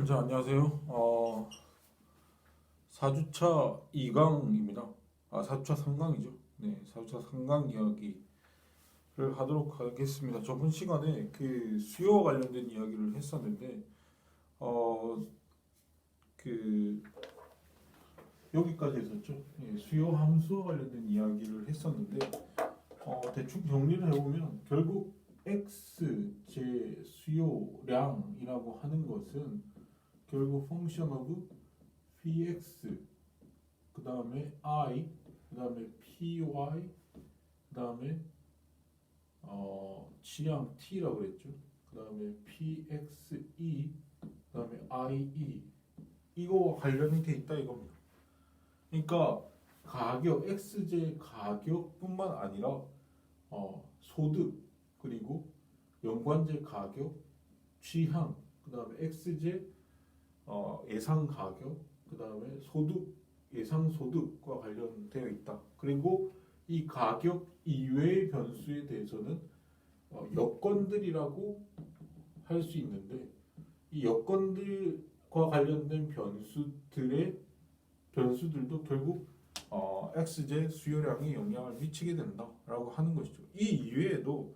자, 안녕하세요. 4주차 2강입니다. 4주차 3강이죠. 네, 4주차 3강 이야기를 하도록 하겠습니다. 저번 시간에 그 수요와 관련된 이야기를 했었는데, 어, 그, 여기까지 했었죠. 예, 수요 함수와 관련된 이야기를 했었는데, 대충 정리를 해보면, 결국 X 제 수요량이라고 하는 것은 결국 펑션 오브 px 그 다음에 i 그 다음에 py 그 다음에 취향 t라고 그랬죠. 그 다음에 pxe 그 다음에 ie 이거와 관련이 돼 있다 이겁니다. 그러니까 가격 xj 가격뿐만 아니라 소득 그리고 연관제 가격 취향 그 다음에 xj 예상 가격, 그 다음에 소득, 예상 소득과 관련되어 있다. 그리고 이 가격 이외의 변수에 대해서는 여건들이라고 할 수 있는데 이 여건들과 관련된 변수들도 결국 xj 수요량에 영향을 미치게 된다라고 하는 것이죠. 이 이외에도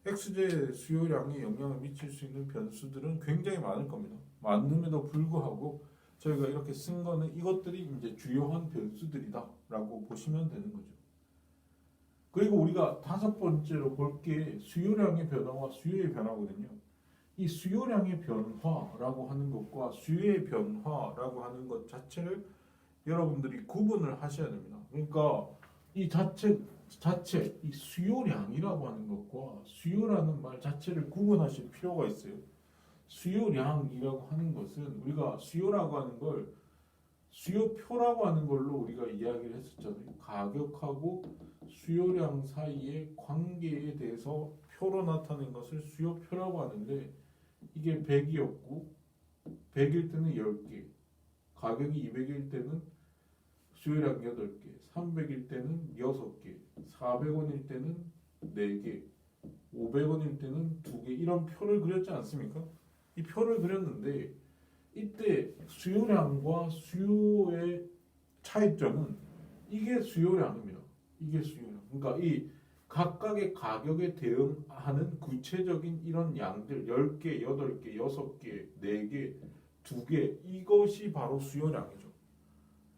xj 수요량에 영향을 미칠 수 있는 변수들은 굉장히 많을 겁니다. 많음에도 불구하고 저희가 이렇게 쓴 거는 이것들이 이제 주요한 변수들이다라고 보시면 되는 거죠. 그리고 우리가 다섯 번째로 볼 게 수요량의 변화와 수요의 변화거든요. 이 수요량의 변화라고 하는 것과 수요의 변화라고 하는 것 자체를 여러분들이 구분을 하셔야 됩니다. 그러니까 이 이 수요량이라고 하는 것과 수요라는 말 자체를 구분하실 필요가 있어요. 수요량이라고 하는 것은 우리가 수요라고 하는 걸 수요표라고 하는 걸로 우리가 이야기를 했었잖아요. 가격하고 수요량 사이의 관계에 대해서 표로 나타낸 것을 수요표라고 하는데 이게 100이었고 100일 때는 10개, 가격이 200일 때는 수요량 8개, 300일 때는 6개, 400원일 때는 4개, 500원일 때는 2개 이런 표를 그렸지 않습니까? 이 표를 그렸는데 이때 수요량과 수요의 차이점은 이게 수요량입니다. 이게 수요량. 그러니까 이 각각의 가격에 대응하는 구체적인 이런 양들 10개, 8개, 6개, 4개, 2개 이것이 바로 수요량이죠.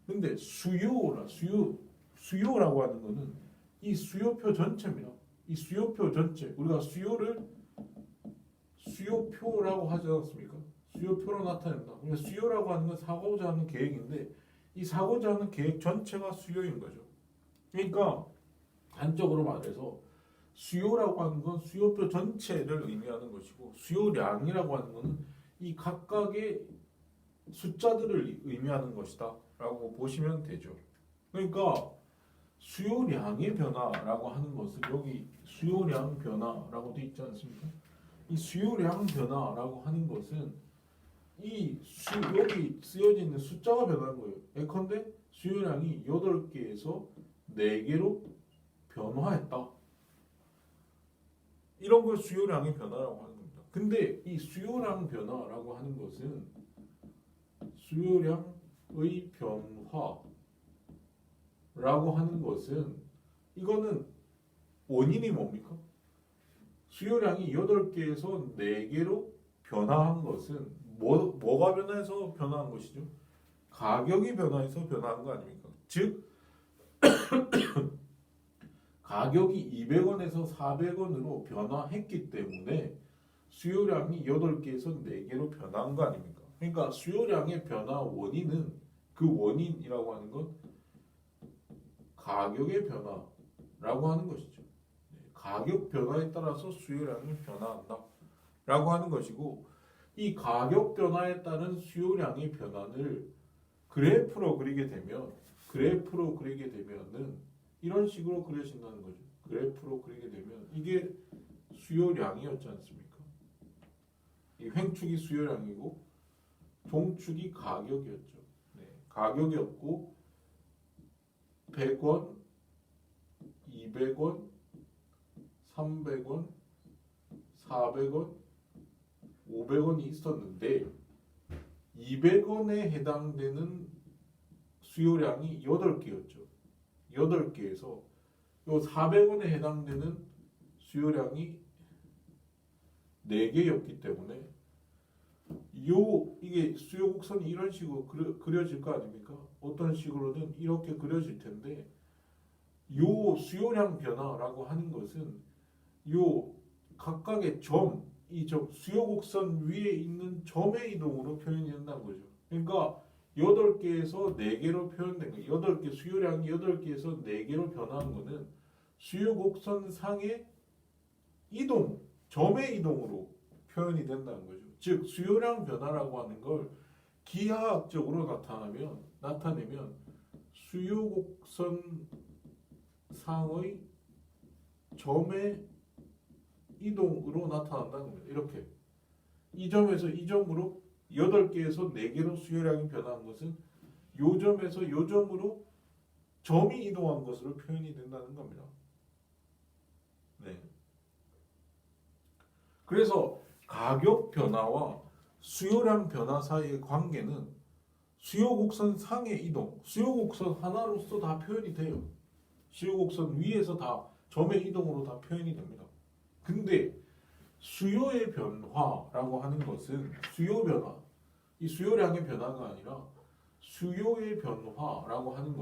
근데 수요라고 하는 거는 이 수요표 전체입니다. 이 수요표 전체 우리가 수요표라고 하지 않습니까? 수요표로 나타낸다. 그러니까 수요라고 하는 건 사고자 하는 계획인데 이 사고자 하는 계획 전체가 수요인 거죠. 그러니까 한쪽으로 말해서 수요라고 하는 건 수요표 전체를 의미하는 것이고 수요량이라고 하는 것은 이 각각의 숫자들을 의미하는 것이다 라고 보시면 되죠. 그러니까 수요량의 변화라고 하는 것은 여기 수요량 변화라고 되어 있지 않습니까? 이 수요량 변화라고 하는 것은 여기 쓰여져 있는 숫자가 변하는 거예요. 예컨대 수요량이 8개에서 4개로 변화했다. 이런 걸 수요량의 변화라고 하는 겁니다. 근데 이 수요량 변화라고 하는 것은 수요량의 변화라고 하는 것은 이거는 원인이 뭡니까? 수요량이 8개에서 4개로 변화한 것은 뭐가 변해서 변화한 것이죠? 가격이 변화해서 변화한 거 아닙니까? 즉 가격이 200원에서 400원으로 변화했기 때문에 수요량이 8개에서 4개로 변화한 거 아닙니까? 그러니까 수요량의 변화 원인은 그 원인이라고 하는 건 가격의 변화라고 하는 것이죠. 가격 변화에 따라서 수요량이 변화한다 라고 하는 것이고 이 가격 변화에 따른 수요량의 변화를 그래프로 그리게 되면은 이런 식으로 그려진다는 거죠. 그래프로 그리게 되면 이게 수요량이었지 않습니까? 이 횡축이 수요량이고 종축이 가격이었죠. 네, 가격이었고 100원, 200원, 300원, 400원, 500원이 있었는데 200원에 해당되는 수요량이 8개였죠. 8개에서 요 400원에 해당되는 수요량이 4개였기 때문에 이게 수요 곡선이 이런 식으로 그려질 거 아닙니까? 어떤 식으로든 이렇게 그려질 텐데 요 수요량 변화라고 하는 것은 요 각각의 이 수요 곡선 위에 있는 점의 이동으로 표현이 된다는 거죠. 그러니까 8개에서 4개로 표현된 거예요. 8개 수요량이 8개에서 4개로 변화한 거는 수요 곡선 상의 이동, 점의 이동으로 표현이 된다는 거죠. 즉 수요량 변화라고 하는 걸 기하학적으로 나타내면 수요 곡선 상의 점의 이동으로 나타난다는 거예요. 이렇게 이 점에서 이 점으로 8개에서 4개로 수요량이 변한 것은 요 점에서 요 점으로 점이 이동한 것으로 표현이 된다는 겁니다. 네. 그래서 가격 변화와 수요량 변화 사이의 관계는 수요 곡선 상의 이동, 수요 곡선 하나로서 다 표현이 돼요. 수요 곡선 위에서 다 점의 이동으로 다 표현이 됩니다. 근데 수요의 변화라고 하는 것은 수요 변화, 이 수요량의 변화가 아니라 수요의 변화라고 하는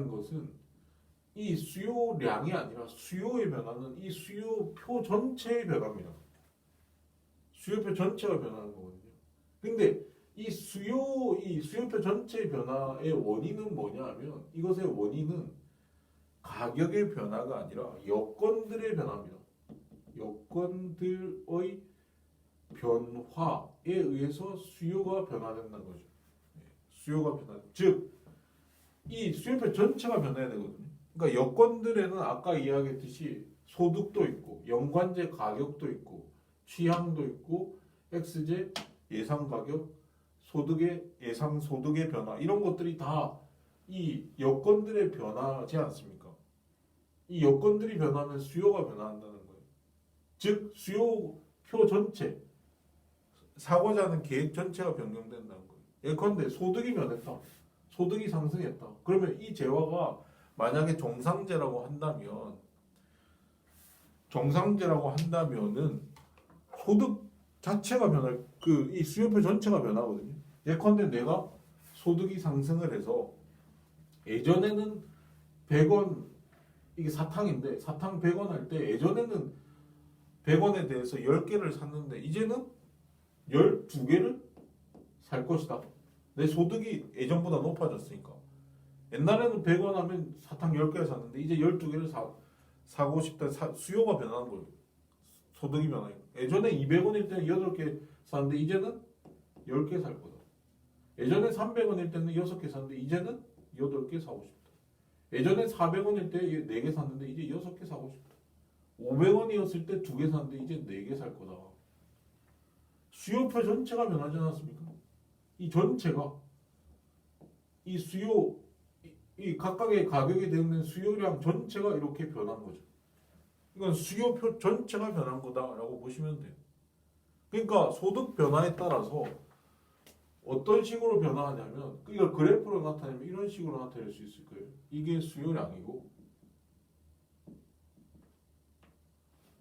것은 이 수요량이 아니라 수요의 변화는 이 수요표 전체의 변화입니다. 수요표 전체가 변하는 거거든요. 근데 이 수요표 전체의 변화의 원인은 뭐냐 하면 이것의 원인은 가격의 변화가 아니라 여건들의 변화입니다. 여건들의 변화에 의해서 수요가 변화된다는 거죠. 수요가 변화. 즉, 이 수요표 전체가 변해야 되거든요. 그러니까 여건들에는 아까 이야기했듯이 소득도 있고 연관제 가격도 있고 취향도 있고 X제 예상 가격, 소득의 예상 소득의 변화 이런 것들이 다 이 여건들의 변화지 않습니까? 이 여건들이 변하면 수요가 변화한다는 거예요. 즉 수요표 전체 사고자 하는 계획 전체가 변경된다는 거예요. 예컨대 소득이 변했다. 소득이 상승했다. 그러면 이 재화가 만약에 정상제라고 한다면은 소득 자체가 변할 이 수요표 전체가 변하거든요. 예컨대 내가 소득이 상승을 해서 예전에는 100원 이게 사탕인데 사탕 100원 할 때 예전에는 100원에 대해서 10개를 샀는데 이제는 12개를 살 것이다. 내 소득이 예전보다 높아졌으니까. 옛날에는 100원 하면 사탕 10개를 샀는데 이제 12개를 사고 싶다. 수요가 변하는 거예요. 소득이 변해요. 예전에 200원일 때는 8개 샀는데 이제는 10개 살 거다. 예전에 300원일 때는 6개 샀는데 이제는 8개 사고 싶다. 예전에 400원일 때 4개 샀는데 이제 6개 사고 싶다. 500원이었을 때 2개 샀는데 이제 4개 살 거다. 수요표 전체가 변하지 않았습니까? 이 전체가 이 수요 이 각각의 가격에 대응된 수요량 전체가 이렇게 변한 거죠. 이건 수요표 전체가 변한 거다라고 보시면 돼요. 그러니까 소득 변화에 따라서 어떤 식으로 변화하냐면 이걸 그래프로 나타내면 이런 식으로 나타낼 수 있을 거예요. 이게 수요량이고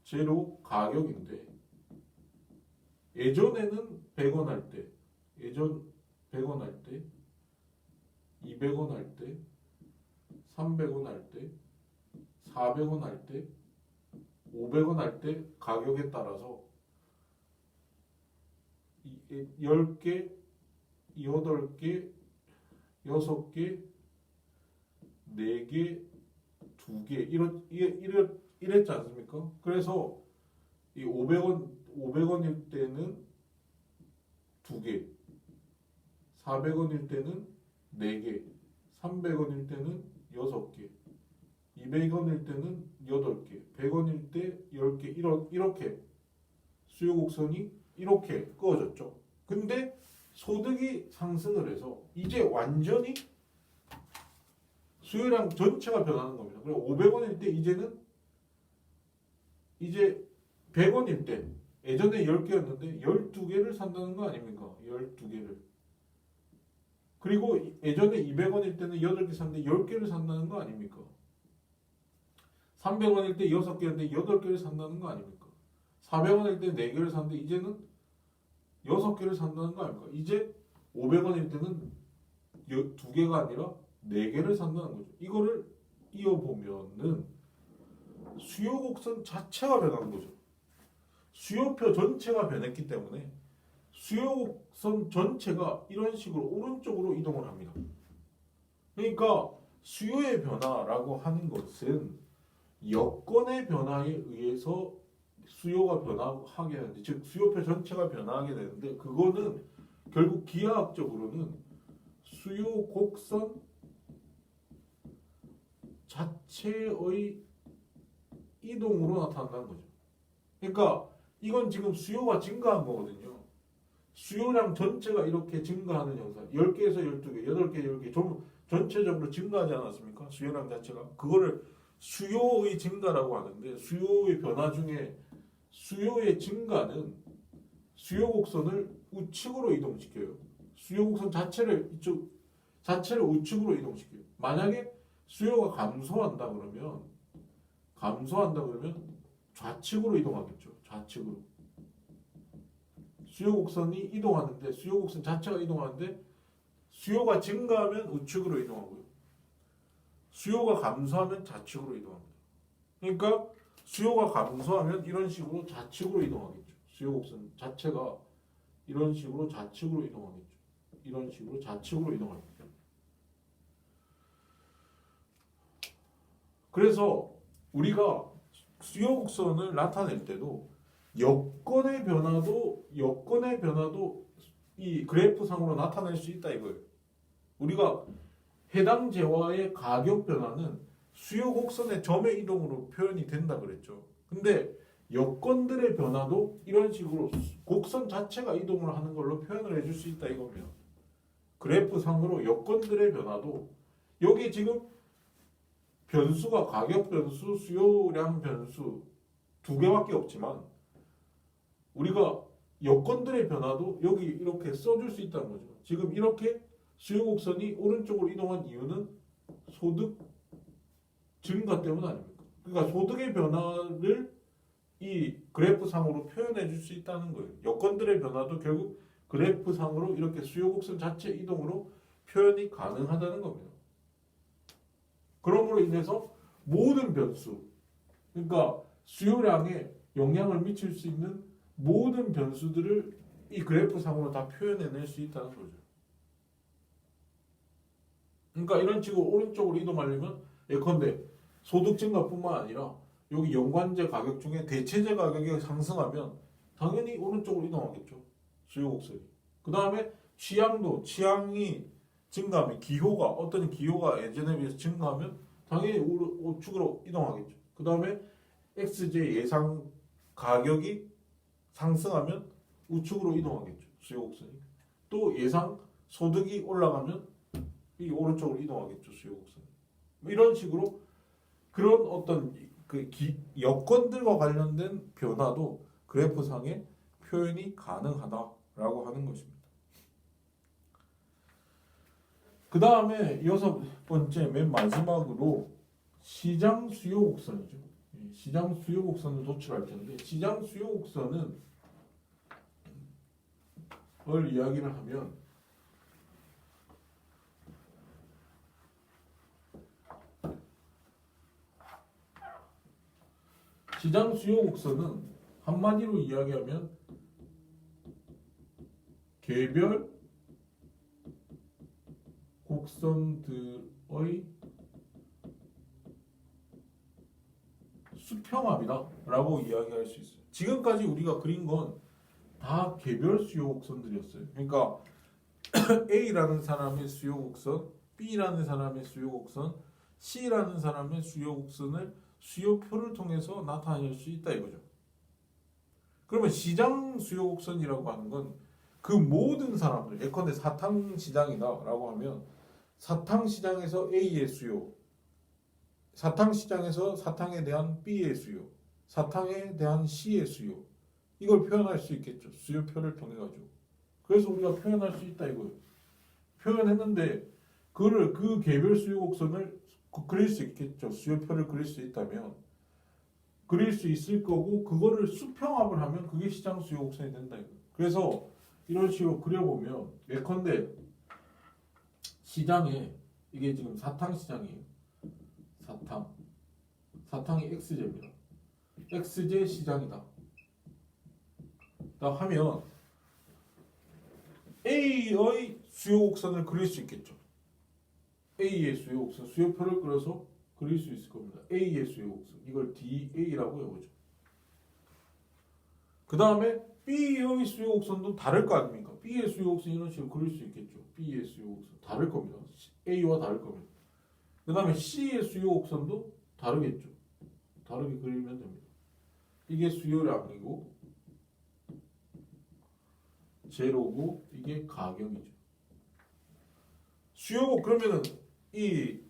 제로 가격인데 예전에는 100원 할 때, 100원 할 때, 200원 할 때, 300원 할 때, 400원 할 때, 500원 할 때 가격에 따라서 10개, 8개, 6개, 4개, 2개 이랬지 않습니까? 그래서 이 500원일 때는 2개, 400원일 때는 4개, 300원일 때는 6개, 200원일 때는 8개, 100원일 때 10개 이렇게 수요 곡선이 이렇게 그어졌죠. 근데 소득이 상승을 해서 이제 완전히 수요량 전체가 변하는 겁니다. 그리고 500원일 때 이제 100원일 때 예전에 10개였는데 12개를 산다는 거 아닙니까? 12개를. 그리고 예전에 200원일 때는 8개 샀는데 10개를 산다는 거 아닙니까? 300원일 때 6개였는데 8개를 산다는 거 아닙니까? 400원일 때 4개를 샀는데 이제는 6개를 산다는 거 아닙니까? 이제 500원일 때는 2개가 아니라 4개를 산다는 거죠. 이거를 이어보면은 수요 곡선 자체가 변하는 거죠. 수요표 전체가 변했기 때문에 수요 곡선 전체가 이런 식으로 오른쪽으로 이동을 합니다. 그러니까 수요의 변화라고 하는 것은 여건의 변화에 의해서 수요가 변화하게 되는데, 즉 수요표 전체가 변화하게 되는데, 그거는 결국 기하학적으로는 수요 곡선 자체의 이동으로 나타난다는 거죠. 그러니까 이건 지금 수요가 증가한 거거든요. 수요량 전체가 이렇게 증가하는 현상. 10개에서 12개, 8개, 10개 좀 전체적으로 증가하지 않았습니까? 수요량 자체가. 그거를 수요의 증가라고 하는데, 수요의 변화 중에 수요의 증가는 수요 곡선을 우측으로 이동시켜요. 수요 곡선 자체를 우측으로 이동시켜요. 만약에 수요가 감소한다 그러면 좌측으로 이동하겠죠. 좌측으로. 수요 곡선이 이동하는데, 수요 곡선 자체가 이동하는데, 수요가 증가하면 우측으로 이동하고요. 수요가 감소하면 좌측으로 이동합니다. 그러니까 수요가 감소하면 이런 식으로 좌측으로 이동하겠죠. 수요 곡선 자체가 이런 식으로 좌측으로 이동하겠죠. 이런 식으로 좌측으로 이동합니다. 그래서 우리가 수요 곡선을 나타낼 때도 여건의 변화도 이 그래프상으로 나타낼 수 있다 이거예요. 우리가 해당 재화의 가격 변화는 수요 곡선의 점의 이동으로 표현이 된다 그랬죠. 근데 여건들의 변화도 이런 식으로 곡선 자체가 이동을 하는 걸로 표현을 해줄 수 있다 이겁니다. 그래프상으로 여건들의 변화도, 여기 지금 변수가 가격 변수, 수요량 변수 2개밖에 없지만 우리가 여건들의 변화도 여기 이렇게 써줄 수 있다는 거죠. 지금 이렇게 수요 곡선이 오른쪽으로 이동한 이유는 소득 증가 때문 아닙니까? 그러니까 소득의 변화를 이 그래프상으로 표현해 줄 수 있다는 거예요. 여건들의 변화도 결국 그래프상으로 이렇게 수요 곡선 자체 이동으로 표현이 가능하다는 겁니다. 그러므로 인해서 모든 변수, 그러니까 수요량에 영향을 미칠 수 있는 모든 변수들을 이 그래프상으로 다 표현해낼 수 있다는 거죠. 그러니까 이런 식으로 오른쪽으로 이동하려면 예컨대 소득 증가뿐만 아니라 여기 연관제 가격 중에 대체제 가격이 상승하면 당연히 오른쪽으로 이동하겠죠. 수요 곡선이. 그 다음에 취향이 증가하면 어떤 기호가 예전에 비해서 증가하면 당연히 우측으로 이동하겠죠. 그 다음에 XJ 예상 가격이 상승하면 우측으로 이동하겠죠. 수요 곡선이. 또 예상 소득이 올라가면 이 오른쪽으로 이동하겠죠. 수요 곡선이. 이런 식으로 그런 어떤 여건들과 관련된 변화도 그래프상에 표현이 가능하다라고 하는 것입니다. 그 다음에 6번째 맨 마지막으로 시장 수요 곡선이죠. 시장 수요 곡선을 도출할 텐데, 시장 수요 곡선을 이야기를 하면 시장 수요 곡선은 한마디로 이야기하면 개별 곡선들의 수평합이다라고 이야기할 수 있어요. 지금까지 우리가 그린 건 다 개별 수요 곡선들이었어요. 그러니까 A라는 사람의 수요 곡선, B라는 사람의 수요 곡선, C라는 사람의 수요 곡선을 수요표를 통해서 나타낼 수 있다 이거죠. 그러면 시장 수요 곡선이라고 하는 건 그 모든 사람들, 예컨대 사탕시장이다라고 하면 사탕시장에서 A의 수요, 사탕시장에서 사탕에 대한 B의 수요, 사탕에 대한 C의 수요. 이걸 표현할 수 있겠죠. 수요표를 통해 가지고. 그래서 우리가 표현할 수 있다 이거예요. 표현했는데 그거를 그 개별 수요 곡선을 그릴 수 있겠죠. 수요표를 그릴 수 있다면 그릴 수 있을 거고 그거를 수평합을 하면 그게 시장 수요 곡선이 된다 이거예요. 그래서 이런 식으로 그려보면 예컨대 시장에 이게 지금 사탕 시장이에요. 사탕이 X제입니다. X제 시장이다. 하면 A의 수요 곡선을 그릴 수 있겠죠. A의 수요 곡선, 수요표를 그려서 그릴 수 있을 겁니다. A의 수요 곡선, 이걸 DA라고 해보죠. 그 다음에 B의 수요 곡선도 다를 거 아닙니까? B의 수요 곡선 이런 식으로 그릴 수 있겠죠. B의 수요 곡선 다를 겁니다. A와 다를 겁니다. 그 다음에 C의 수요 곡선도 다르겠죠. 다르게 그리면 됩니다. 이게 수요량이고 제로고 이게 가격이죠. 수요 그러면은 이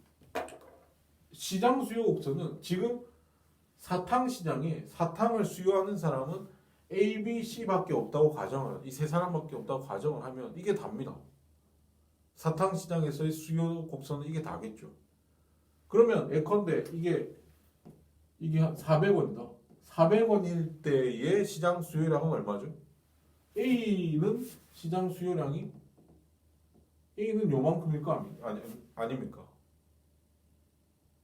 시장 수요 곡선은 지금 사탕 시장에 사탕을 수요하는 사람은 A, B, C밖에 없다고 가정을 이 세 사람밖에 없다고 가정을 하면 이게 답니다. 사탕 시장에서의 수요 곡선은 이게 다겠죠. 그러면 예컨대 이게 한 400원이다. 400원일 때의 시장 수요량은 얼마죠? A는 시장 수요량이 A는 요만큼일 거 아닙니까?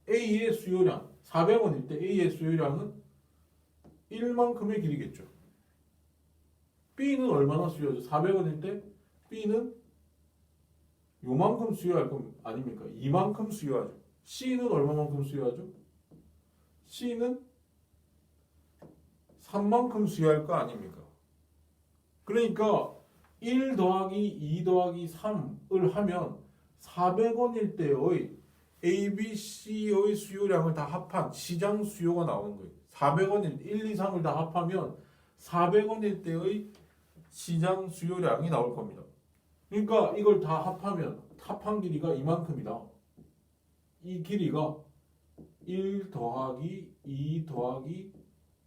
A의 수요량 400원일 때 A의 수요량은 1만큼의 길이겠죠. B는 얼마나 수요하죠? 400원일 때 B는 요만큼 수요할 거 아닙니까? 이만큼 수요하죠. C는 얼마만큼 수요하죠? C는 3만큼 수요할 거 아닙니까? 그러니까 1 더하기 2 더하기 3을 하면 400원일 때의 A, B, C의 수요량을 다 합한 시장 수요가 나오는 거예요. 400원일 1, 2, 3을 다 합하면 400원일 때의 시장 수요량이 나올 겁니다. 그러니까 이걸 다 합한 길이가 이만큼이다. 이 길이가 1 더하기 2 더하기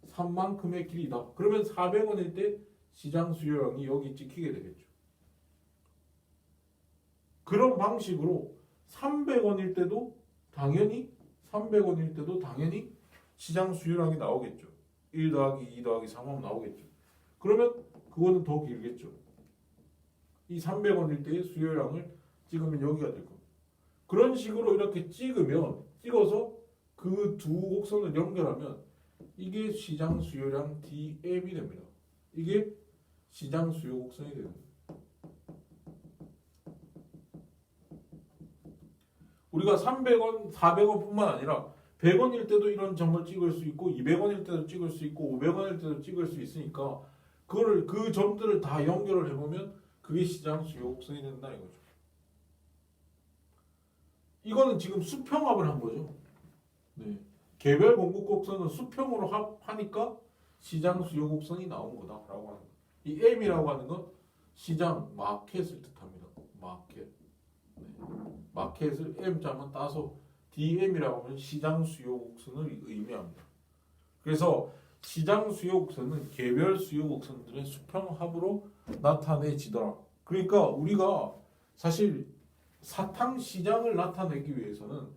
3만큼의 길이다. 그러면 400원일 때 시장 수요량이 여기 찍히게 되겠죠. 그런 방식으로 300원일 때도 당연히 시장 수요량이 나오겠죠. 1 더하기 2 더하기 3하면 나오겠죠. 그러면 그거는 더 길겠죠. 이 300원일 때의 수요량을 찍으면 여기가 될 겁니다. 그런 식으로 이렇게 찍어서 그 두 곡선을 연결하면 이게 시장 수요량 DM이 됩니다. 이게 시장 수요 곡선이 됩니다. 우리가 300원, 400원뿐만 아니라 100원일 때도 이런 점을 찍을 수 있고 200원일 때도 찍을 수 있고 500원일 때도 찍을 수 있으니까 그 점들을 다 연결을 해보면 그게 시장 수요 곡선이 된다 이거죠. 이거는 지금 수평합을 한 거죠. 네. 개별 공급 곡선은 수평으로 하니까 시장 수요 곡선이 나온 거다라고 하는 거예요. 이 M이라고 하는 건 시장 마켓을 뜻합니다. 마켓. 네. 마켓을 M자만 따서 DM이라고 하면 시장 수요 곡선을 의미합니다. 그래서 시장 수요 곡선은 개별 수요 곡선들의 수평합으로 나타내지더라. 그러니까 우리가 사실 사탕 시장을 나타내기 위해서는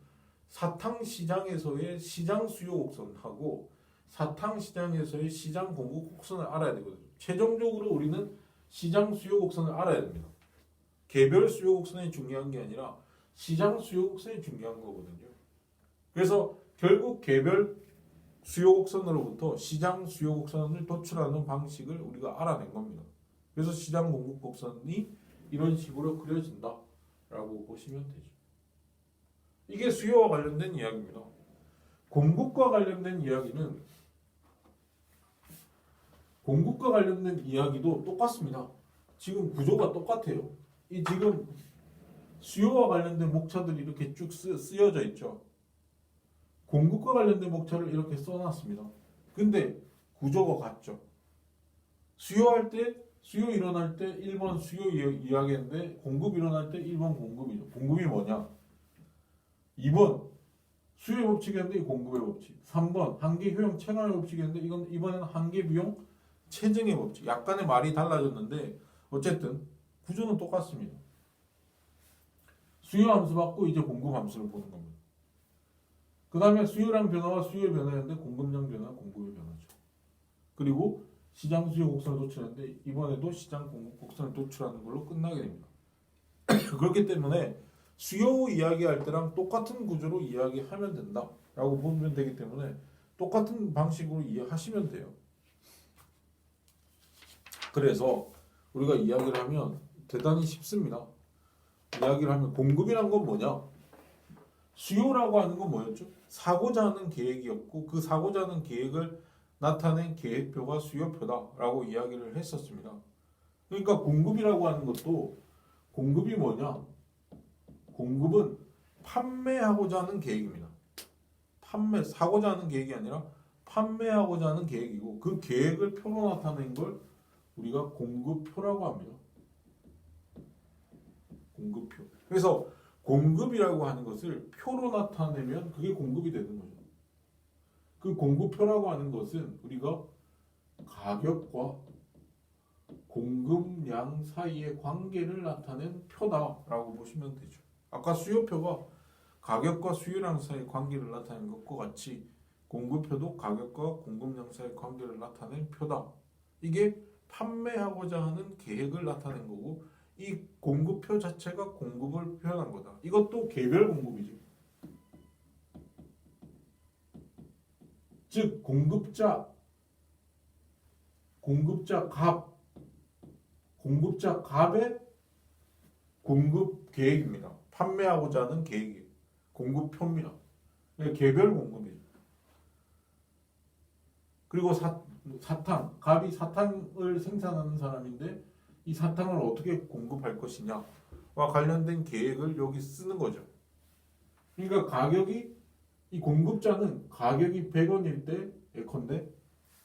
사탕 시장에서의 시장 수요 곡선하고 사탕 시장에서의 시장 공급 곡선을 알아야 되거든요. 최종적으로 우리는 시장 수요 곡선을 알아야 됩니다. 개별 수요 곡선이 중요한 게 아니라 시장 수요 곡선이 중요한 거거든요. 그래서 결국 개별 수요 곡선으로부터 시장 수요 곡선을 도출하는 방식을 우리가 알아낸 겁니다. 그래서 시장 공급 곡선이 이런 식으로 그려진다라고 보시면 되죠. 이게 수요와 관련된 이야기입니다. 공급과 관련된 이야기도 똑같습니다. 지금 구조가 똑같아요. 이 지금 수요와 관련된 목차들이 이렇게 쭉 쓰여져 있죠. 공급과 관련된 목차를 이렇게 써놨습니다. 근데 구조가 같죠. 수요 일어날 때 1번 수요 이야기했는데 공급 일어날 때 1번 공급이죠. 공급이 뭐냐? 2번 수요의 법칙이었는데 공급의 법칙. 3번 한계 효용 체감의 법칙이었는데 이건 이번에는 한계 비용 체증의 법칙. 약간의 말이 달라졌는데 어쨌든 구조는 똑같습니다. 수요 함수 받고 이제 공급 함수를 보는 겁니다. 그 다음에 수요량 변화와 수요의 변화였는데 공급량 변화, 공급의 변화죠. 그리고 시장 수요 곡선을 도출하는데 이번에도 시장 공급 곡선을 도출하는 걸로 끝나게 됩니다. 그렇기 때문에 수요 이야기할 때랑 똑같은 구조로 이야기하면 된다라고 보면 되기 때문에 똑같은 방식으로 이해하시면 돼요. 그래서 우리가 이야기를 하면 대단히 쉽습니다. 이야기를 하면 공급이란 건 뭐냐? 수요라고 하는 건 뭐였죠? 사고자 하는 계획이었고 그 사고자 하는 계획을 나타낸 계획표가 수요표다라고 이야기를 했었습니다. 그러니까 공급이라고 하는 것도 공급이 뭐냐? 공급은 판매하고자 하는 계획입니다. 사고자 하는 계획이 아니라 판매하고자 하는 계획이고 그 계획을 표로 나타낸 걸 우리가 공급표라고 합니다. 공급표. 그래서 공급이라고 하는 것을 표로 나타내면 그게 공급이 되는 거죠. 그 공급표라고 하는 것은 우리가 가격과 공급량 사이의 관계를 나타낸 표다라고 보시면 되죠. 아까 수요표가 가격과 수요량 사이의 관계를 나타낸 것과 같이 공급표도 가격과 공급량 사이의 관계를 나타낸 표다. 이게 판매하고자 하는 계획을 나타낸 거고 이 공급표 자체가 공급을 표현한 거다. 이것도 개별 공급이죠. 즉 공급자 값의 공급 계획입니다. 판매하고자 하는 계획이 공급표입니다. 개별 공급이죠. 그리고 사탕, 값이 사탕을 생산하는 사람인데 이 사탕을 어떻게 공급할 것이냐와 관련된 계획을 여기 쓰는 거죠. 그러니까 가격이 이 공급자는 가격이 100원일 때 예컨대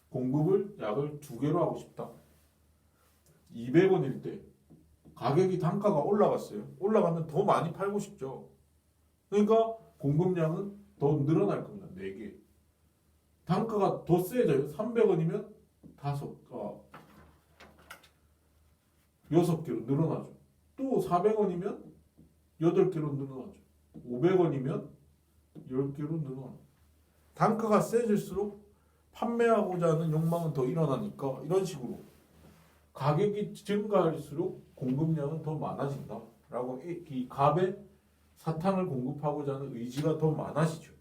공급을 약을 2개로 하고 싶다. 200원일 때 가격이 단가가 올라갔어요. 올라가면 더 많이 팔고 싶죠. 그러니까 공급량은 더 늘어날 겁니다. 4개. 단가가 더 세져요. 300원이면 6개로 늘어나죠. 또 400원이면 8개로 늘어나죠. 500원이면 10개로 늘어나죠. 단가가 세질수록 판매하고자 하는 욕망은 더 일어나니까 이런 식으로 가격이 증가할수록 공급량은 더 많아진다. 라고 이 값에 사탕을 공급하고자 하는 의지가 더 많아지죠.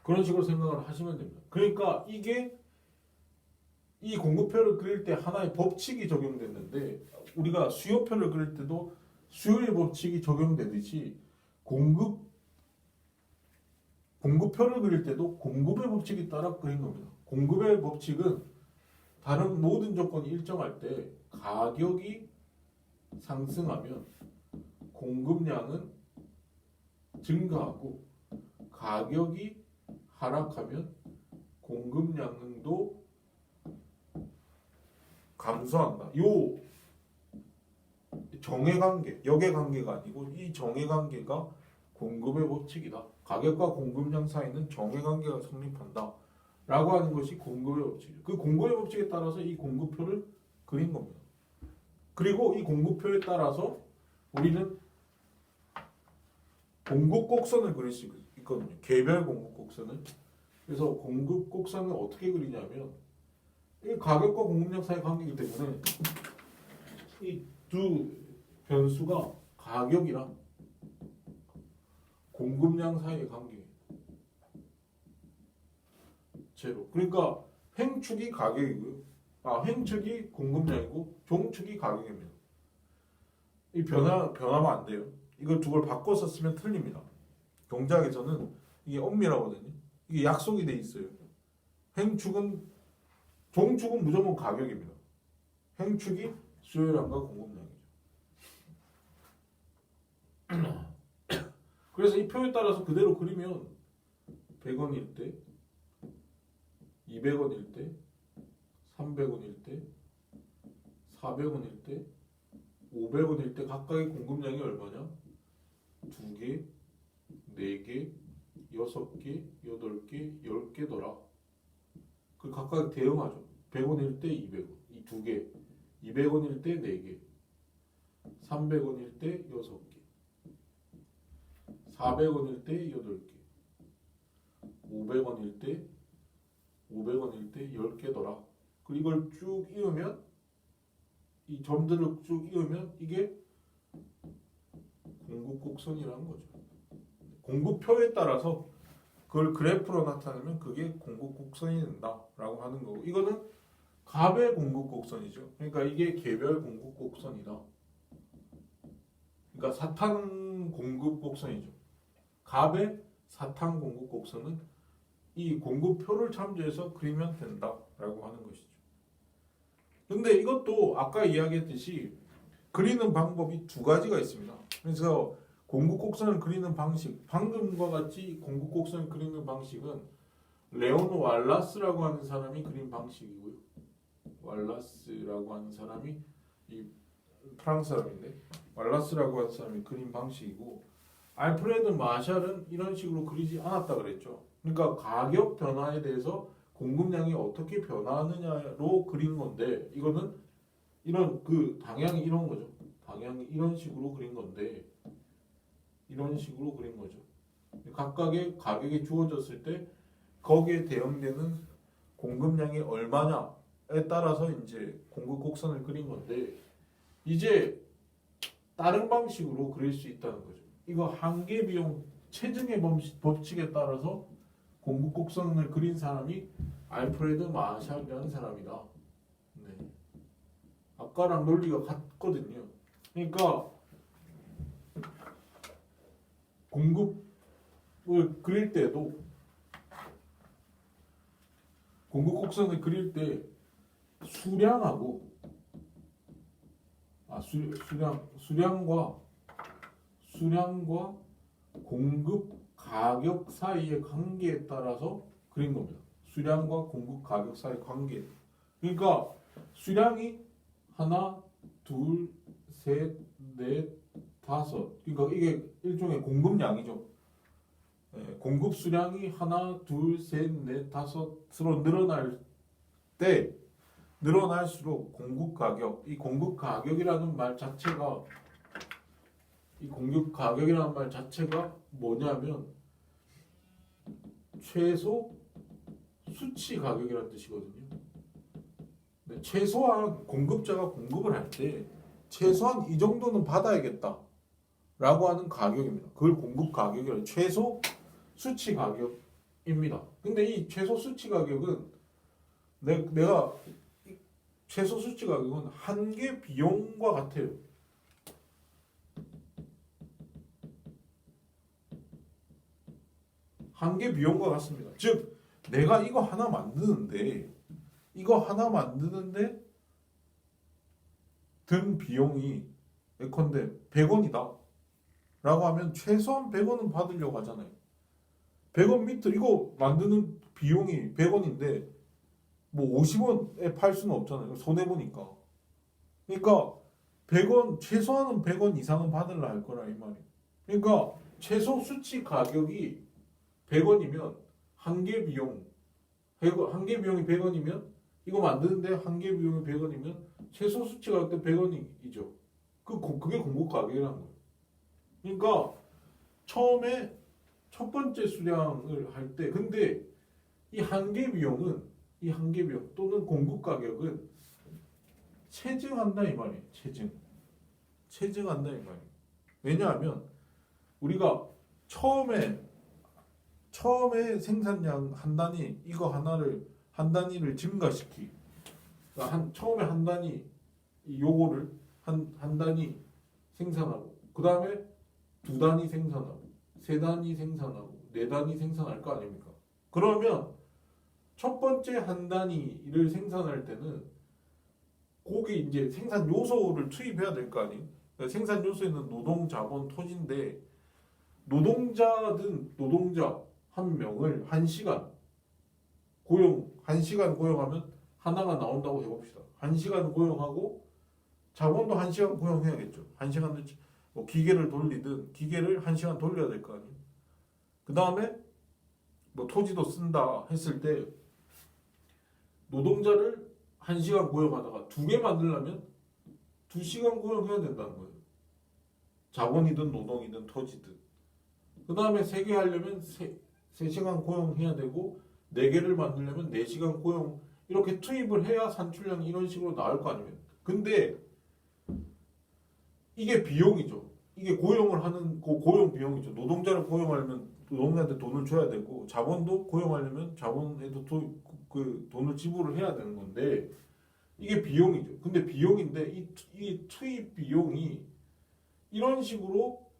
그런 식으로 생각을 하시면 됩니다. 그러니까 이게 이 공급표를 그릴 때 하나의 법칙이 적용됐는데 우리가 수요표를 그릴 때도 수요의 법칙이 적용되듯이 공급표를 그릴 때도 공급의 법칙이 따라 그린 겁니다. 공급의 법칙은 다른 모든 조건이 일정할 때 가격이 상승하면 공급량은 증가하고 가격이 하락하면 공급량도 감소한다. 요 정해관계, 역의관계가 아니고 이 정해관계가 공급의 법칙이다. 가격과 공급량 사이는 정해관계가 성립한다. 라고 하는 것이 공급의 법칙이죠. 그 공급의 법칙에 따라서 이 공급표를 그린 겁니다. 그리고 이 공급표에 따라서 우리는 공급 곡선을 그릴 수 있거든요. 개별 공급 곡선을. 그래서 공급 곡선을 어떻게 그리냐면 이 가격과 공급량 사이 관계이기 때문에 이 두 변수가 가격이랑 공급량 사이의 관계. 제로. 그러니까 횡축이 가격이고요. 횡축이 공급량이고 종축이 가격입니다. 이 변하면 안 돼요. 이걸 두 걸 바꿔서 쓰면 틀립니다. 경제학에서는 이게 엄밀하거든요. 이게 약속이 돼 있어요. 종축은 무조건 가격입니다. 횡축이 수요량과 공급량이죠. 그래서 이 표에 따라서 그대로 그리면 100원일 때, 200원일 때, 300원일 때, 400원일 때, 500원일 때 각각의 공급량이 얼마냐? 2개, 4개, 6개, 8개, 10개더라. 그 각각 대응하죠. 100원일 때 200원, 이 2개, 200원일 때 4개, 300원일 때 6개, 400원일 때 8개, 500원일 때 10개더라. 그리고 이걸 쭉 이으면, 이 점들을 쭉 이으면 이게 공급곡선이라는 거죠. 공급표에 따라서 그걸 그래프로 나타내면 그게 공급곡선이 된다라고 하는 거고, 이거는 값의 공급곡선이죠. 그러니까 이게 개별 공급곡선이다. 그러니까 사탄 공급곡선이죠. 값의 사탄 공급곡선은 이 공급표를 참조해서 그리면 된다라고 하는 것이죠. 근데 이것도 아까 이야기했듯이 그리는 방법이 두 가지가 있습니다. 그래서 공급곡선을 그리는 방식, 방금과 같이 공급곡선을 그리는 방식은 레온 왈라스라고 하는 사람이 그린 방식이고요. 왈라스라고 하는 사람이 이 프랑스 사람인데, 왈라스라고 하는 사람이 그린 방식이고, 알프레드 마샬은 이런 식으로 그리지 않았다 그랬죠. 그러니까 가격 변화에 대해서 공급량이 어떻게 변화하느냐로 그린 건데, 이거는 이런 그 방향이 이런 거죠. 방향이 이런 식으로 그린 건데, 이런 식으로 그린 거죠. 각각의 가격이 주어졌을 때 거기에 대응되는 공급량이 얼마냐에 따라서 이제 공급 곡선을 그린 건데, 이제 다른 방식으로 그릴 수 있다는 거죠. 이거 한계 비용 체증의 법칙에 따라서 공급 곡선을 그린 사람이 알프레드 마샬이라는 사람이다. 네. 아까랑 논리가 같거든요. 그러니까 공급을 그릴 때도, 공급 곡선을 그릴 때 수량하고 수량과 공급 가격 사이의 관계에 따라서 그린 겁니다. 수량과 공급 가격 사이의 관계. 그러니까 수량이 하나, 둘, 셋, 넷, 다섯. 그러니까 이게 일종의 공급량이죠. 공급 수량이 하나, 둘, 셋, 넷, 다섯으로 늘어날 때 늘어날수록 공급 가격, 이 공급 가격이라는 말 자체가 뭐냐면 최소 수치 가격이라는 뜻이거든요. 네, 최소한 공급자가 공급을 할 때 최소한 이 정도는 받아야겠다 라고 하는 가격입니다. 그걸 공급 가격이라고, 최소 수치 가격입니다. 근데 이 최소 수치 가격은 내가 최소 수치 가격은 한계 비용과 같아요. 한계 비용과 같습니다. 즉 내가 이거 하나 만드는데 든 비용이 예컨대 100원이다 라고 하면 최소한 100원은 받으려고 하잖아요. 100원 밑으로 이거 만드는 비용이 100원인데 뭐 50원에 팔 수는 없잖아요. 손해보니까. 그러니까 100원, 최소한은 100원 이상은 받으려 할 거라 이 말이에요. 그러니까 최소 수치 가격이 100원이면 한계 비용이 100원이면 이거 만드는데 한계 비용이 100원이면 최소 수치 가격도 100원이죠. 그게 공급 가격이라는 거예요. 그러니까 처음에 첫 번째 수량을 할 때, 근데 이 한계 비용 또는 공급 가격은 체증한다 이 말이에요. 체증한다 이 말이에요. 왜냐하면 우리가 처음에 생산량 한 단위, 이거 한 단위를 증가시키, 그러니까 처음에 한 단위 요거를 한 단위 생산하고, 그 다음에 두 단위 생산하고, 세 단위 생산하고, 네 단위 생산할 거 아닙니까? 그러면 첫 번째 한 단위를 생산할 때는 거기 이제 생산 요소를 투입해야 될 거 아니에요? 그러니까 생산 요소에는 노동, 자본, 토지인데, 노동자 한 명을 1시간 고용하면 하나가 나온다고 해봅시다. 1시간 고용하고 자본도 1시간 고용해야겠죠. 1시간 뭐 기계를 돌리든 기계를 1시간 돌려야 될 거 아니에요. 그 다음에 뭐 토지도 쓴다 했을 때 노동자를 1시간 고용하다가 2개 만들려면 2시간 고용해야 된다는 거예요. 자본이든 노동이든 토지든. 그 다음에 3개 하려면 3시간 고용해야 되고 4개를 만들려면 4시간 고용 이렇게 투입을 해야 산출량이 이런 식으로 나올 거 아니에요. 근데 이게 비용이죠. 이게 고용을 하는 고용 비용이죠. 노동자를 고용하려면 노동자한테 돈을 줘야 되고 자본도 고용하려면 자본에도 그 돈을 지불을 해야 되는 건데 이게 비용이죠. 근데 비용인데 이 투입 비용이 이런 식으로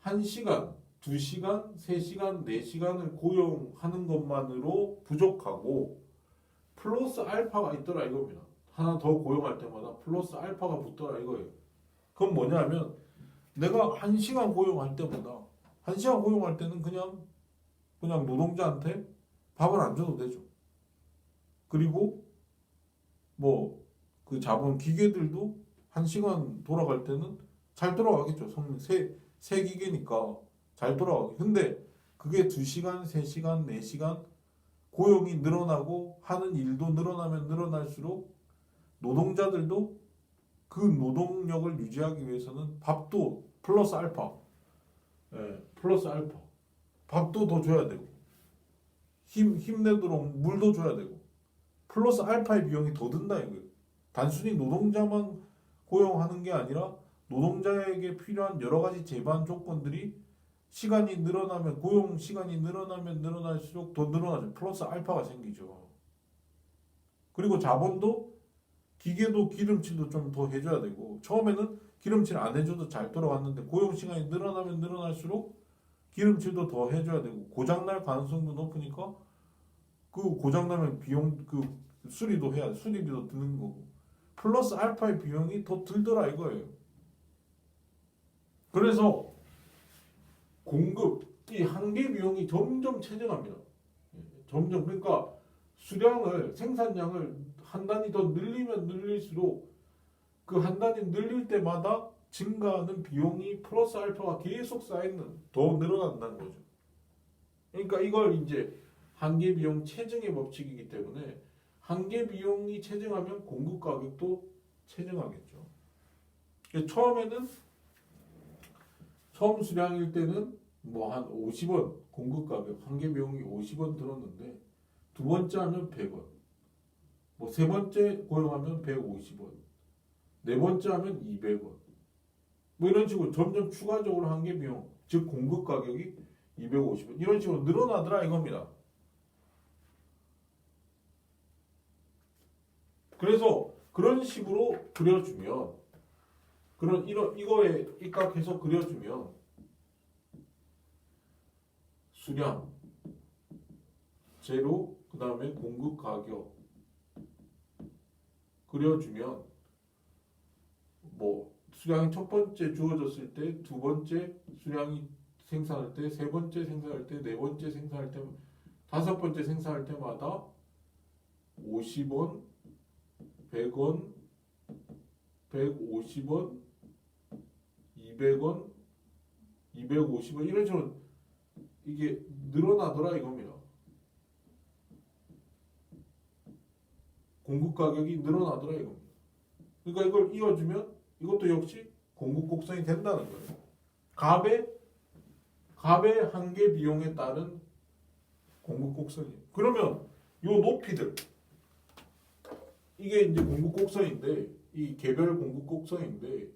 1시간, 2시간, 3시간, 4시간을 고용하는 것만으로 부족하고 플러스 알파가 있더라 이겁니다. 하나 더 고용할 때마다 플러스 알파가 붙더라 이거예요. 그건 뭐냐면 내가 1시간 고용할 때마다 1시간 고용할 때는 그냥 노동자한테 밥을 안 줘도 되죠. 그리고 뭐 그 자본 기계들도 1시간 돌아갈 때는 잘 돌아가겠죠. 성능 새 기계니까 잘 돌아가게. 근데 그게 2시간, 3시간, 4시간 고용이 늘어나고 하는 일도 늘어나면 늘어날수록 노동자들도 그 노동력을 유지하기 위해서는 밥도 플러스 알파, 플러스 알파, 밥도 더 줘야 되고 힘내도록 물도 줘야 되고 플러스 알파의 비용이 더 든다 이거예요. 단순히 노동자만 고용하는 게 아니라 노동자에게 필요한 여러 가지 제반 조건들이 시간이 늘어나면 고용 시간이 늘어나면 늘어날수록 더 늘어나죠. 플러스 알파가 생기죠. 그리고 자본도 기계도 기름칠도 좀 더 해줘야 되고 처음에는 기름칠 안 해줘도 잘 돌아갔는데 고용 시간이 늘어나면 늘어날수록 기름칠도 더 해줘야 되고 고장날 가능성도 높으니까 그 고장나면 비용 그 수리도 해야 돼. 수리비도 드는 거고 플러스 알파의 비용이 더 들더라 이거예요. 그래서 공급 이 한계 비용이 점점 체증합니다. 점점 그러니까 수량을 생산량을 한 단위 더 늘리면 늘릴수록 그 한 단위 늘릴 때마다 증가하는 비용이 플러스 알파가 계속 쌓이는 더 늘어난다는 거죠. 그러니까 이걸 이제 한계 비용 체증의 법칙이기 때문에 한계 비용이 체증하면 공급 가격도 체증하겠죠. 처음에는 처음 수량일 때는 뭐 한 50원 공급 가격 한계 비용이 50원 들었는데 두 번째 하면 100원, 뭐 세 번째 고용하면 150원, 네 번째 하면 200원, 뭐 이런 식으로 점점 추가적으로 한계 비용 즉 공급 가격이 250원 이런 식으로 늘어나더라 이겁니다. 그래서 그런 식으로 그려주면 이거에 입각해서 그려주면 수량 제로 그 다음에 공급 가격 그려주면 뭐 수량이 첫 번째 주어졌을 때 두 번째 수량이 생산할 때 세 번째 생산할 때 네 번째 생산할 때 다섯 번째 생산할 때마다 50원 100원 150원 200원 250원 이런 식으로 이게 늘어나더라 이겁니다. 공급 가격이 늘어나더라 이겁니다. 그러니까 이걸 이어주면 이것도 역시 공급 곡선이 된다는 거예요. 값의 한계 비용에 따른 공급 곡선이에요. 그러면 요 높이들 이게 이제 공급 곡선인데 이 개별 공급 곡선인데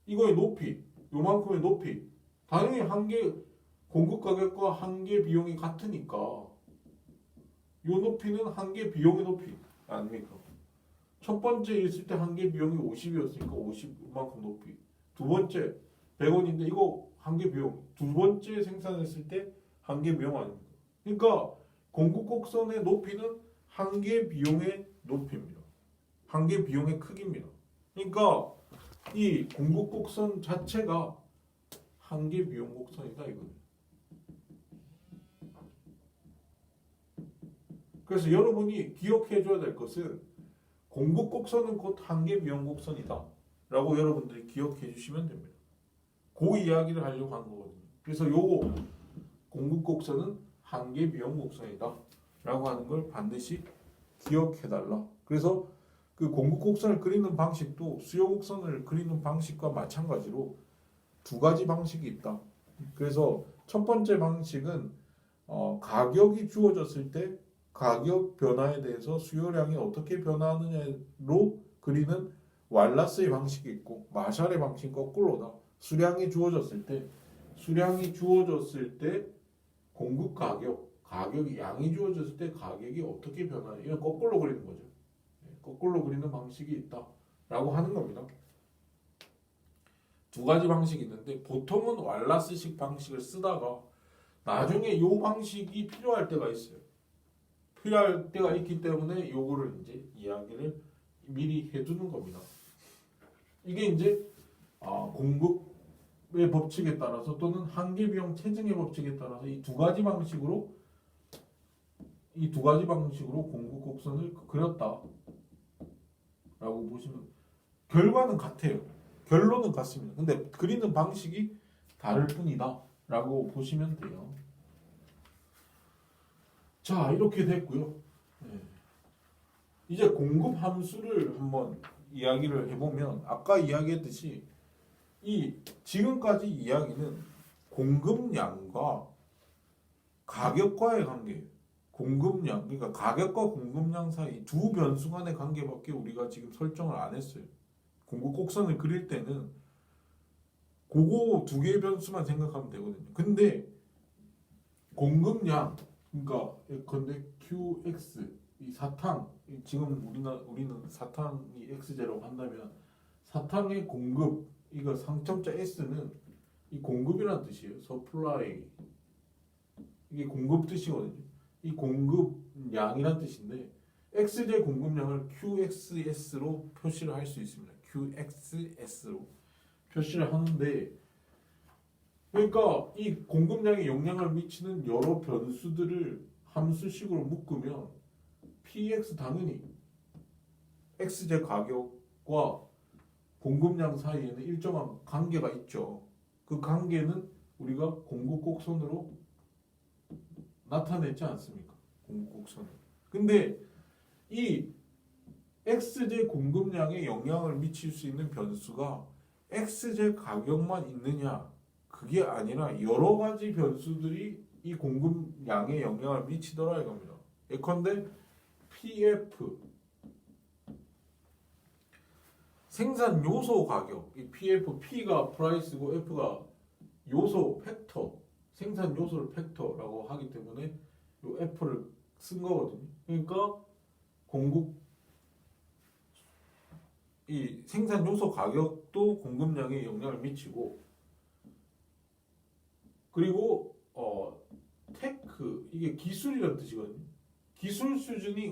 이거의 높이 요만큼의 높이 당연히 한계 공급 가격과 한계 비용이 같으니까 요 높이는 한계 비용의 높이 아닙니까? 첫 번째 있을 때 한계 비용이 50이었으니까 50만큼 높이. 두 번째 100원인데 이거 한계 비용. 두 번째 생산했을 때 한계 비용 아닙니까? 그러니까 공급 곡선의 높이는 한계 비용의 높이입니다. 한계 비용의 크기입니다. 그러니까 이 공급 곡선 자체가 한계 비용 곡선이다 이거예요. 그래서 여러분이 기억해 줘야 될 것은 공급 곡선은 곧 한계 비용 곡선이다 라고 여러분들이 기억해 주시면 됩니다. 그 이야기를 하려고 하는 거거든요. 그래서 요거 공급 곡선은 한계 비용 곡선이다 라고 하는 걸 반드시 기억해달라. 그래서 그 공급 곡선을 그리는 방식도 수요 곡선을 그리는 방식과 마찬가지로 두 가지 방식이 있다. 그래서 첫 번째 방식은 가격이 주어졌을 때 가격 변화에 대해서 수요량이 어떻게 변화하느냐로 그리는 왈라스의 방식이 있고, 마샬의 방식은 거꾸로다. 수량이 주어졌을 때 공급 가격이 양이 주어졌을 때 가격이 어떻게 변하냐, 이건 거꾸로 그리는 거죠. 거꾸로 그리는 방식이 있다라고 하는 겁니다. 두 가지 방식이 있는데 보통은 왈라스식 방식을 쓰다가 나중에 이 방식이 필요할 때가 있어요. 필요할 때가 있기 때문에 요거를 이제 이야기를 미리 해두는 겁니다. 이게 이제 공급의 법칙에 따라서 또는 한계비용 체증의 법칙에 따라서 이 두 가지 방식으로 공급 곡선을 그렸다라고 보시면 결과는 같아요. 결론은 같습니다. 근데 그리는 방식이 다를 뿐이다라고 보시면 돼요. 자, 이렇게 됐고요. 네. 이제 공급 함수를 한번 이야기를 해보면 아까 이야기했듯이 이 지금까지 이야기는 공급량과 가격과의 관계, 공급량, 그러니까 가격과 공급량 사이 두 변수 간의 관계밖에 우리가 지금 설정을 안 했어요. 공급 곡선을 그릴 때는 그거 두 개의 변수만 생각하면 되거든요. 근데 공급량, 그러니까 예컨대 QX, 이 사탕, 지금 우리는 사탕이 X제라고 한다면 사탕의 공급, 이거 상점자 S는 이 공급이라는 뜻이에요. supply, 이게 공급 뜻이거든요. 이 공급량이란 뜻인데 X제 공급량을 QXS로 표시를 할 수 있습니다. QXS로 표시를 하는데, 그러니까 이 공급량에 영향을 미치는 여러 변수들을 함수식으로 묶으면 PX 당연히 X제 가격과 공급량 사이에는 일정한 관계가 있죠. 그 관계는 우리가 공급 곡선으로 나타냈지 않습니까? 공급 곡선을. 근데 이 X제 공급량에 영향을 미칠 수 있는 변수가 X제 가격만 있느냐? 그게 아니라 여러 가지 변수들이 이 공급량에 영향을 미치더라 이겁니다. 예컨대 PF, 생산 요소 가격, 이 PF, P가 프라이스고 F가 요소 팩터, 생산 요소를 팩터라고 하기 때문에 요 F를 쓴 거거든요. 그러니까 이 생산 요소 가격도 공급량에 영향을 미치고, 그리고 테크, 이게 기술이라는 뜻이거든요. 기술 수준이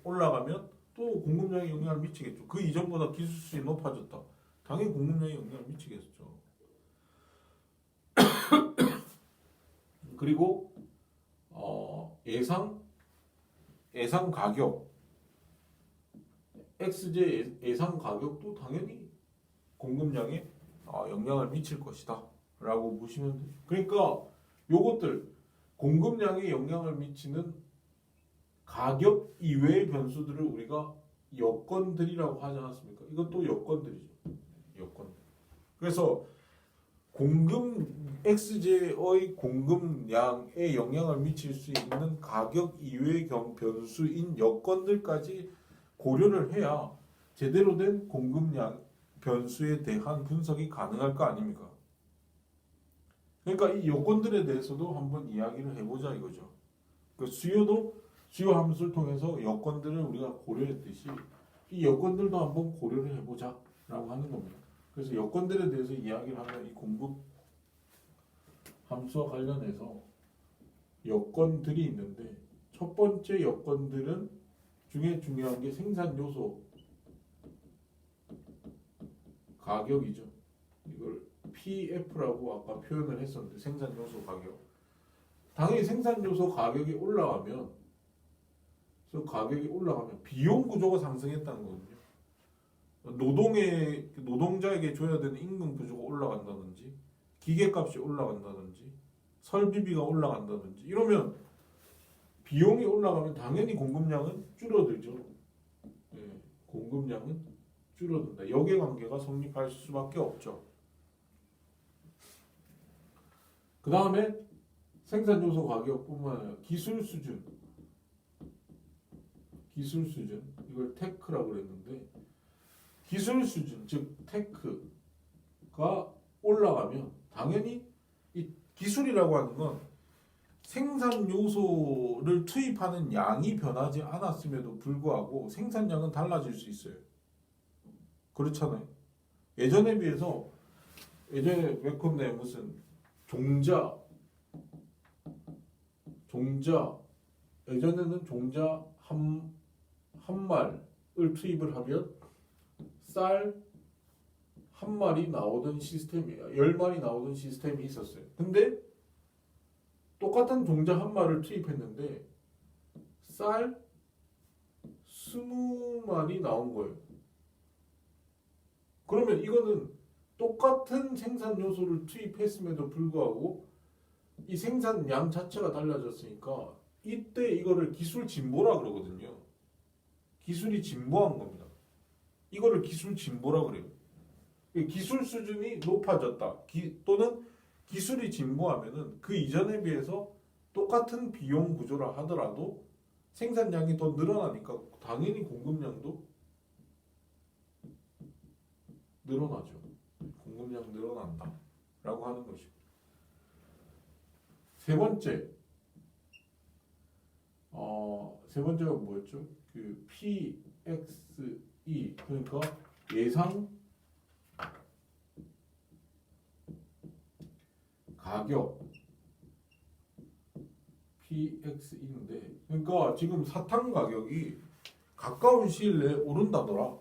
올라가면 또 공급량에 영향을 미치겠죠. 그 이전보다 기술 수준이 높아졌다. 당연히 공급량에 영향을 미치겠죠. 그리고 예상 가격, X제 예상 가격도 당연히 공급량에 영향을 미칠 것이다 라고 보시면 돼요. 그러니까 요것들 공급량에 영향을 미치는 가격 이외의 변수들을 우리가 여건들이라고 하지 않았습니까? 이것도 여건들이죠. 여건들. 그래서 X제의 공급량에 영향을 미칠 수 있는 가격 이외의 변수인 여건들까지 고려를 해야 제대로 된 공급량 변수에 대한 분석이 가능할 거 아닙니까? 그러니까 이 여건들에 대해서도 한번 이야기를 해보자 이거죠. 그 수요 함수를 통해서 여건들을 우리가 고려했듯이 이 여건들도 한번 고려를 해보자라고 하는 겁니다. 그래서 여건들에 대해서 이야기를 하면 이 공급 함수와 관련해서 여건들이 있는데, 첫 번째 여건들은 중에 중요한 게 생산 요소 가격이죠. 이걸 PF라고 아까 표현을 했었는데, 생산 요소 가격. 당연히 생산 요소 가격이 올라가면 비용 구조가 상승했다는 거거든요. 노동자에게 줘야 되는 임금 구조가 올라간다든지, 기계값이 올라간다든지 설비비가 올라간다든지 이러면 비용이 올라가면 당연히 공급량은 줄어들죠. 예, 공급량은 줄어든다. 역의 관계가 성립할 수밖에 없죠. 그 다음에 생산 요소 가격뿐만 아니라 기술 수준, 이걸 테크라고 그랬는데 기술 수준, 즉 테크가 올라가면 당연히 이 기술이라고 하는 건 생산 요소를 투입하는 양이 변하지 않았음에도 불구하고 생산량은 달라질 수 있어요. 그렇잖아요. 예전에 비해서 예전에 매콤네 무슨 종자 예전에는 종자 한 말을 투입을 하면 쌀 한 마리 나오던 시스템이 10마리 나오던 시스템이 있었어요. 근데 똑같은 종자 한 마리를 투입했는데 쌀 20마리 나온 거예요. 그러면 이거는 똑같은 생산 요소를 투입했음에도 불구하고 이 생산량 자체가 달라졌으니까 이때 이거를 기술 진보라 그러거든요. 기술이 진보한 겁니다. 이거를 기술 진보라 그래요. 기술 수준이 높아졌다. 또는 기술이 진보하면은 그 이전에 비해서 똑같은 비용 구조라 하더라도 생산량이 더 늘어나니까 당연히 공급량도 늘어나죠. 공급량 늘어난다 라고 하는 것이고. 세 번째가 뭐였죠? 그 PXE, 그러니까 예상 가격 PX인데, 그러니까 지금 사탕 가격이 가까운 시일 내에 오른다더라.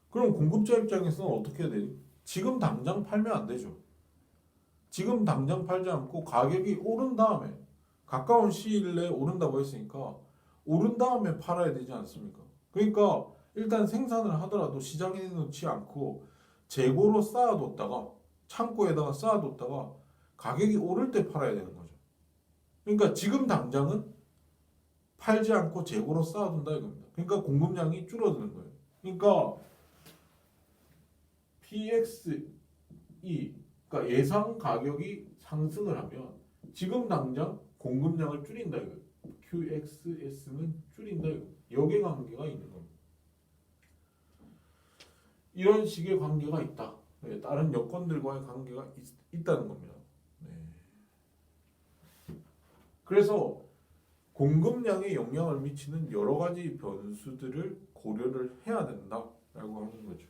그럼 공급자 입장에서는 어떻게 해야 되지? 지금 당장 팔면 안 되죠. 지금 당장 팔지 않고 가격이 오른 다음에, 가까운 시일 내에 오른다고 했으니까 오른 다음에 팔아야 되지 않습니까? 그러니까 일단 생산을 하더라도 시장에 놓지 않고 재고로 쌓아뒀다가 창고에다가 쌓아뒀다가 가격이 오를 때 팔아야 되는 거죠. 그러니까 지금 당장은 팔지 않고 재고로 쌓아둔다 이겁니다. 그러니까 공급량이 줄어드는 거예요. 그러니까 PXE, 그러니까 예상 가격이 상승을 하면 지금 당장 공급량을 줄인다 이거예요. QXS는 줄인다 이거. 역의 관계가 있는 겁니다. 이런 식의 관계가 있다. 다른 여건들과의 관계가 있다는 겁니다. 네. 그래서 공급량에 영향을 미치는 여러 가지 변수들을 고려를 해야 된다라고 하는 거죠.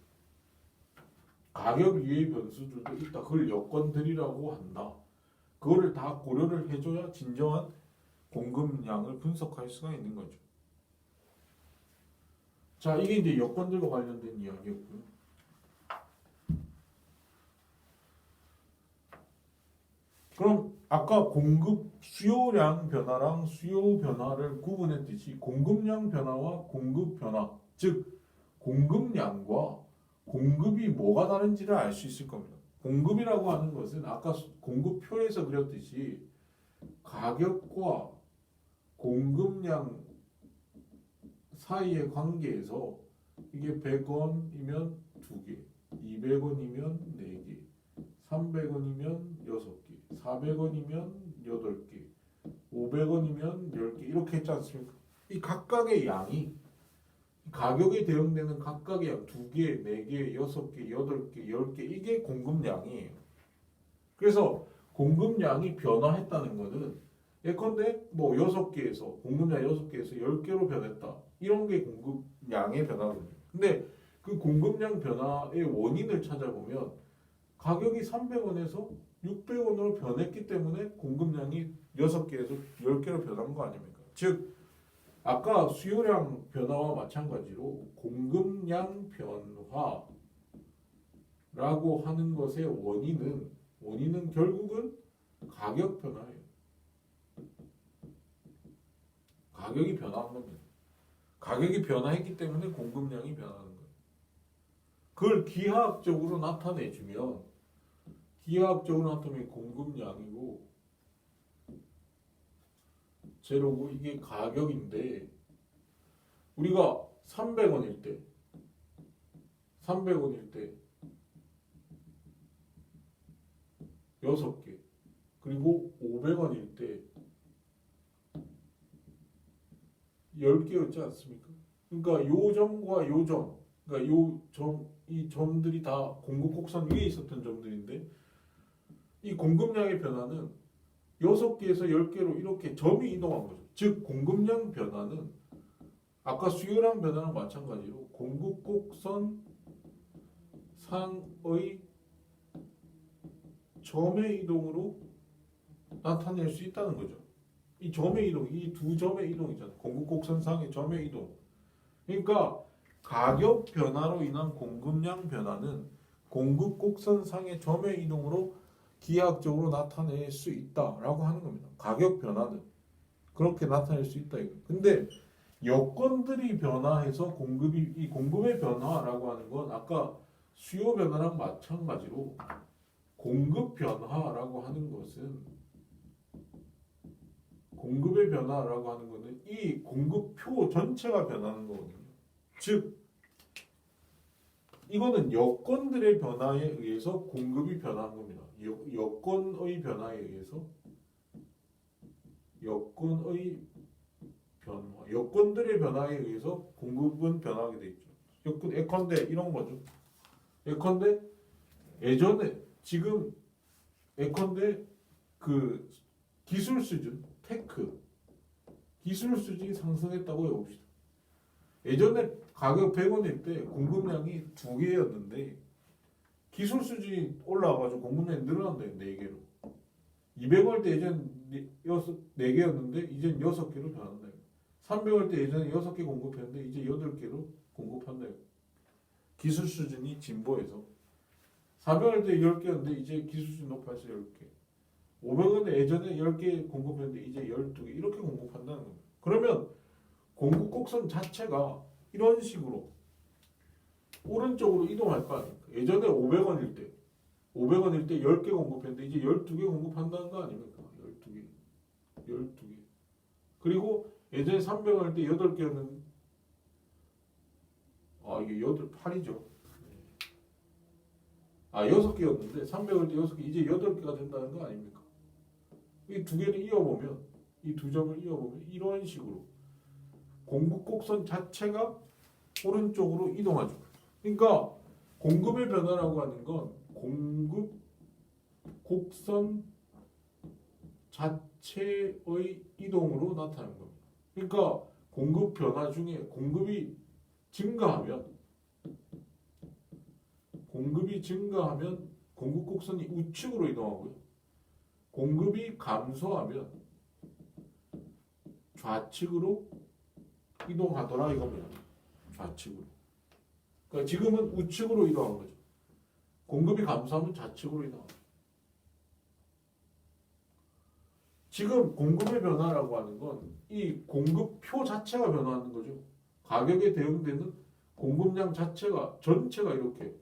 가격 이외의 변수들도 있다. 그걸 여건들이라고 한다. 그거를 다 고려를 해줘야 진정한 공급량을 분석할 수가 있는 거죠. 자, 이게 이제 여건들과 관련된 이야기였고요. 그럼 아까 공급 수요량 변화랑 수요 변화를 구분했듯이 공급량 변화와 공급 변화, 즉 공급량과 공급이 뭐가 다른지를 알 수 있을 겁니다. 공급이라고 하는 것은 아까 공급표에서 그렸듯이 가격과 공급량 사이의 관계에서 이게 100원이면 2개, 200원이면 4개, 300원이면 6개, 400원이면 8개, 500원이면 10개 이렇게 했지 않습니까? 이 각각의 양이 가격에 대응되는 각각의 양 2개, 4개, 6개, 8개, 10개 이게 공급량이에요. 그래서 공급량이 변화했다는 것은 예컨대 뭐 6개에서 공급량 6개에서 10개로 변했다. 이런 게 공급량의 변화거든요. 근데 그 공급량 변화의 원인을 찾아보면 가격이 300원에서 600원으로 변했기 때문에 공급량이 6개에서 10개로 변한 거 아닙니까? 즉 아까 수요량 변화와 마찬가지로 공급량 변화라고 하는 것의 원인은 결국은 가격 변화예요. 가격이 변화한 겁니다. 가격이 변화했기 때문에 공급량이 변하는 거예요. 그걸 기하학적으로 나타내주면 기하학적으로 나타내면 공급량이고 제로고 이게 가격인데 우리가 300원일 때 6개 그리고 500원일 때 10개였지 않습니까? 그러니까 요 점과 요 점, 그러니까 이 점들이 다 공급 곡선 위에 있었던 점들인데 이 공급량의 변화는 6개에서 10개로 이렇게 점이 이동한 거죠. 즉 공급량 변화는 아까 수요량 변화랑 마찬가지로 공급 곡선 상의 점의 이동으로 나타낼 수 있다는 거죠. 이 점의 이동, 이 두 점의 이동이잖아요. 공급 곡선상의 점의 이동. 그러니까 가격 변화로 인한 공급량 변화는 공급 곡선상의 점의 이동으로 기하학적으로 나타낼 수 있다라고 하는 겁니다. 가격 변화는 그렇게 나타낼 수 있다 이거. 근데 여건들이 변화해서 이 공급의 변화라고 하는 건 아까 수요 변화랑 마찬가지로 공급 변화라고 하는 것은 공급의 변화라고 하는 것은 이 공급표 전체가 변하는 거거든요. 즉 이거는 여건들의 변화에 의해서 공급이 변하는 겁니다. 여건의 변화에 의해서 여건들의 변화에 의해서 공급은 변하게 돼 있죠. 예컨대 이런 거죠. 예컨대 예전에 지금 예컨대 그 기술 수준 테크 기술 수준이 상승했다고 해봅시다. 예전에 가격 100원일 때 공급량이 2개였는데 기술 수준이 올라와가지고 공급량이 늘어난다. 4개로 200원일 때 예전 4개였는데 이젠 6개로 변한다. 300원일 때 예전에 6개 공급했는데 이제 8개로 공급한다. 기술 수준이 진보해서 400원일 때 10개였는데 이제 기술 수준이 높아서 10개 500원에 예전에 10개 공급했는데 이제 12개 이렇게 공급한다는 겁니다. 그러면 공급 곡선 자체가 이런 식으로 오른쪽으로 이동할 거 아닙니까? 예전에 500원일 때 10개 공급했는데 이제 12개 공급한다는 거 아닙니까? 12개. 그리고 예전에 300원일 때 8개였는데 이게 8이죠. 6개였는데 300원일 때 6개 이제 8개가 된다는 거 아닙니까? 이 두 개를 이어보면 이 두 점을 이어보면 이런 식으로 공급 곡선 자체가 오른쪽으로 이동하죠. 그러니까 공급의 변화라고 하는 건 공급 곡선 자체의 이동으로 나타나는 겁니다. 그러니까 공급 변화 중에 공급이 증가하면 공급 곡선이 우측으로 이동하고요. 공급이 감소하면 좌측으로 이동하더라 이겁니다. 좌측으로. 그러니까 지금은 우측으로 이동한 거죠. 공급이 감소하면 좌측으로 이동합니다. 지금 공급의 변화라고 하는 건 이 공급표 자체가 변화하는 거죠. 가격에 대응되는 공급량 자체가 전체가 이렇게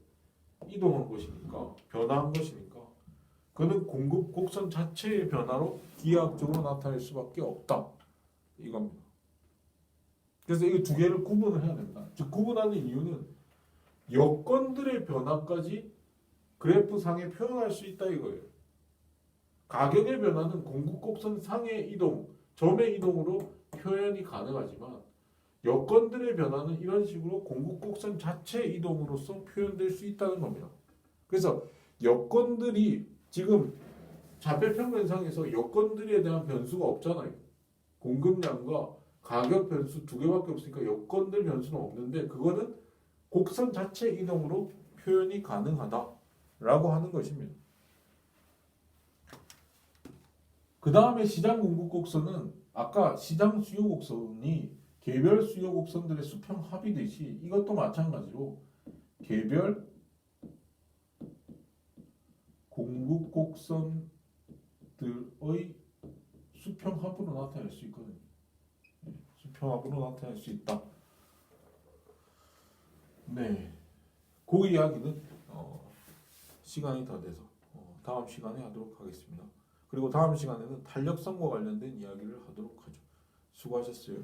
이동한 것이니까 변화한 것이니까 그는 공급 곡선 자체의 변화로 기하학적으로 나타낼 수밖에 없다 이겁니다. 그래서 이 두 개를 구분을 해야 된다. 즉 구분하는 이유는 여건들의 변화까지 그래프상에 표현할 수 있다 이거예요. 가격의 변화는 공급 곡선 상의 이동, 점의 이동으로 표현이 가능하지만 여건들의 변화는 이런 식으로 공급 곡선 자체의 이동으로서 표현될 수 있다는 겁니다. 그래서 여건들이 지금 좌표평면상에서 여건들에 대한 변수가 없잖아요. 공급량과 가격 변수 두 개밖에 없으니까 여건들 변수는 없는데 그거는 곡선 자체 이동으로 표현이 가능하다라고 하는 것입니다. 그 다음에 시장 공급 곡선은 아까 시장 수요 곡선이 개별 수요 곡선들의 수평 합이듯이 이것도 마찬가지로 개별 공급 곡선들의 수평 합으로 나타낼 수 있거든요. 수평 합으로 나타낼 수 있다. 네, 그 이야기는 시간이 더 돼서 다음 시간에 하도록 하겠습니다. 그리고 다음 시간에는 탄력성과 관련된 이야기를 하도록 하죠. 수고하셨어요.